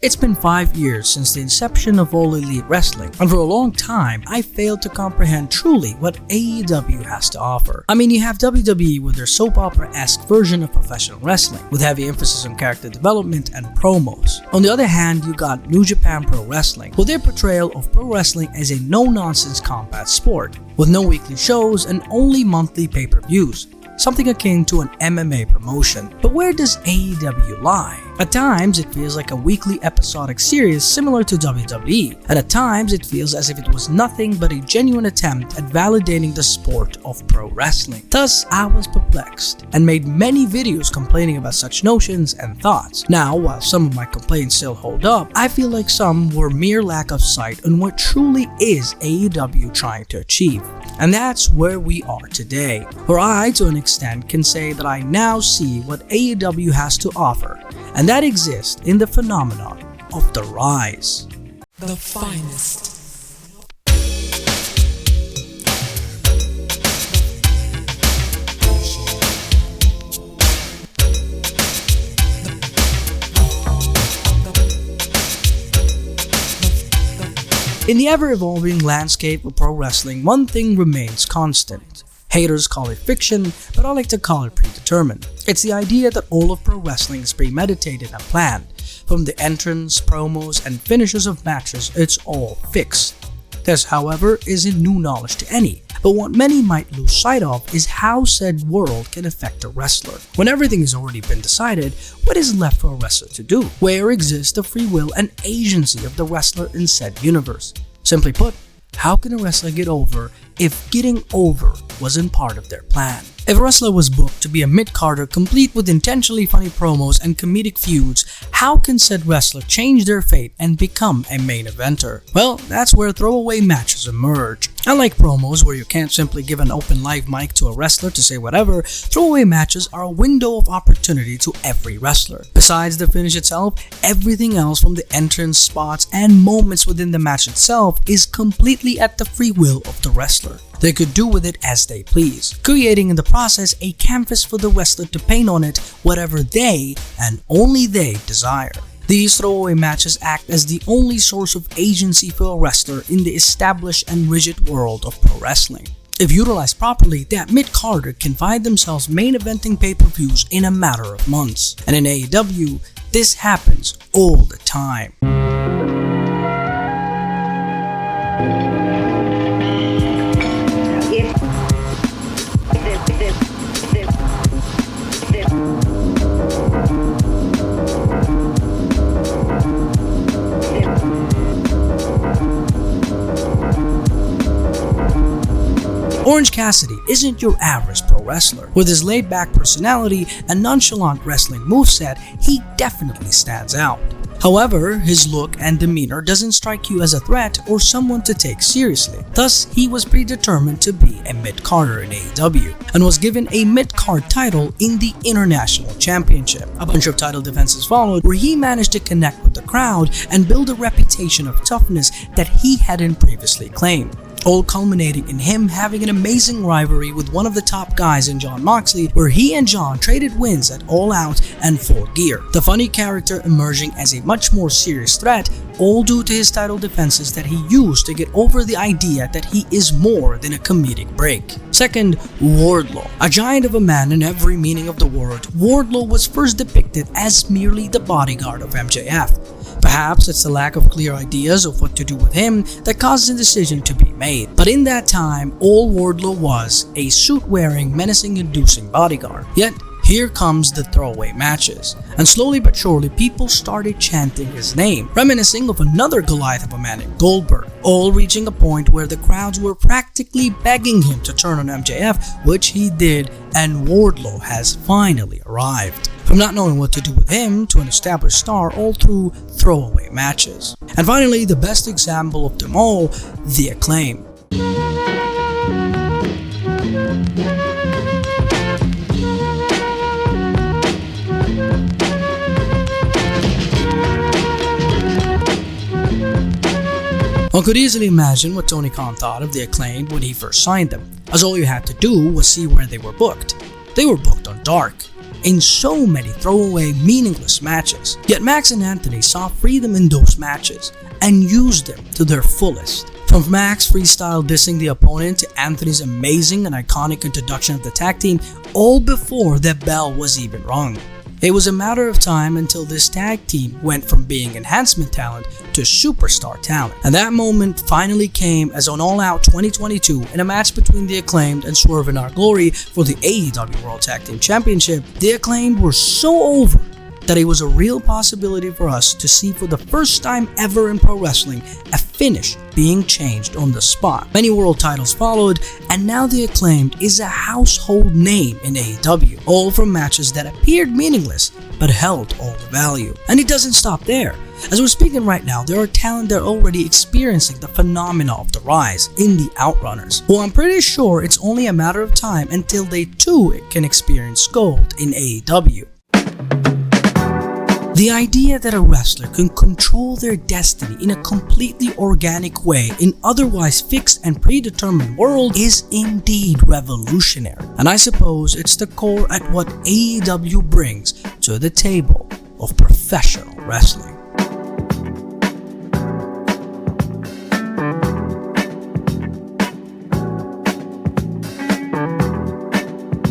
It's been 5 years since the inception of All Elite Wrestling, and for a long time, I failed to comprehend truly what AEW has to offer. I mean, you have WWE with their soap opera-esque version of professional wrestling, with heavy emphasis on character development and promos. On the other hand, you got New Japan Pro Wrestling, with their portrayal of pro wrestling as a no-nonsense combat sport, with no weekly shows and only monthly pay-per-views. Something akin to an MMA promotion. But where does AEW lie? At times, it feels like a weekly episodic series similar to WWE, and at times it feels as if it was nothing but a genuine attempt at validating the sport of pro wrestling. Thus, I was perplexed, and made many videos complaining about such notions and thoughts. Now, while some of my complaints still hold up, I feel like some were mere lack of sight on what truly is AEW trying to achieve. And that's where we are today, where I, to an extent, can say that I now see what AEW has to offer, and that exists in the phenomenon of the rise. The finest. In the ever-evolving landscape of pro wrestling, one thing remains constant. Haters call it fiction, but I like to call it predetermined. It's the idea that all of pro wrestling is premeditated and planned. From the entrance, promos, and finishes of matches, it's all fixed. This, however, isn't new knowledge to any, but what many might lose sight of is how said world can affect a wrestler. When everything has already been decided, what is left for a wrestler to do? Where exists the free will and agency of the wrestler in said universe? Simply put, how can a wrestler get over if getting over wasn't part of their plan? If a wrestler was booked to be a mid-carder complete with intentionally funny promos and comedic feuds, how can said wrestler change their fate and become a main eventer? Well, that's where throwaway matches emerge. Unlike promos where you can't simply give an open live mic to a wrestler to say whatever, throwaway matches are a window of opportunity to every wrestler. Besides the finish itself, everything else from the entrance, spots, and moments within the match itself is completely at the free will of the wrestler. They could do with it as they please, creating in the process a canvas for the wrestler to paint on it whatever they, and only they, desire. These throwaway matches act as the only source of agency for a wrestler in the established and rigid world of pro wrestling. If utilized properly, that mid-carder can find themselves main eventing pay-per-views in a matter of months. And in AEW, this happens all the time. Orange Cassidy isn't your average pro wrestler. With his laid-back personality and nonchalant wrestling moveset, he definitely stands out. However, his look and demeanor doesn't strike you as a threat or someone to take seriously. Thus, he was predetermined to be a mid-carder in AEW and was given a mid-card title in the International Championship. A bunch of title defenses followed where he managed to connect with the crowd and build a reputation of toughness that he hadn't previously claimed. All culminating in him having an amazing rivalry with one of the top guys in Jon Moxley, where he and Jon traded wins at All Out and Full Gear. The funny character emerging as a much more serious threat, all due to his title defenses that he used to get over the idea that he is more than a comedic break. Second, Wardlow. A giant of a man in every meaning of the word, Wardlow was first depicted as merely the bodyguard of MJF. Perhaps it's the lack of clear ideas of what to do with him that caused the decision to be made. But in that time, all Wardlow was a suit-wearing, menacing-inducing bodyguard. Yet, here comes the throwaway matches, and slowly but surely people started chanting his name, reminiscing of another Goliath of a man in Goldberg, all reaching a point where the crowds were practically begging him to turn on MJF, which he did, and Wardlow has finally arrived. From not knowing what to do with him to an established star, all through throwaway matches. And finally, the best example of them all, the Acclaimed. One could easily imagine what Tony Khan thought of the Acclaimed when he first signed them, as all you had to do was see where they were booked. They were booked on Dark. in so many throwaway, meaningless matches. Yet Max and Anthony saw freedom in those matches and used them to their fullest. From Max freestyle dissing the opponent to Anthony's amazing and iconic introduction of the tag team, all before the bell was even rung. It was a matter of time until this tag team went from being enhancement talent to superstar talent. And that moment finally came as on All Out 2022 in a match between the Acclaimed and Swerve in Our Glory for the AEW World Tag Team Championship. The Acclaimed were so over that it was a real possibility for us to see for the first time ever in pro wrestling a finish being changed on the spot. Many world titles followed, and now the Acclaimed is a household name in AEW, all from matches that appeared meaningless but held all the value. And it doesn't stop there. As we're speaking right now, there are talent that are already experiencing the phenomena of the rise in the Outrunners, who I'm pretty sure it's only a matter of time until they too can experience gold in AEW. The idea that a wrestler can control their destiny in a completely organic way in otherwise fixed and predetermined world is indeed revolutionary. And I suppose it's the core at what AEW brings to the table of professional wrestling.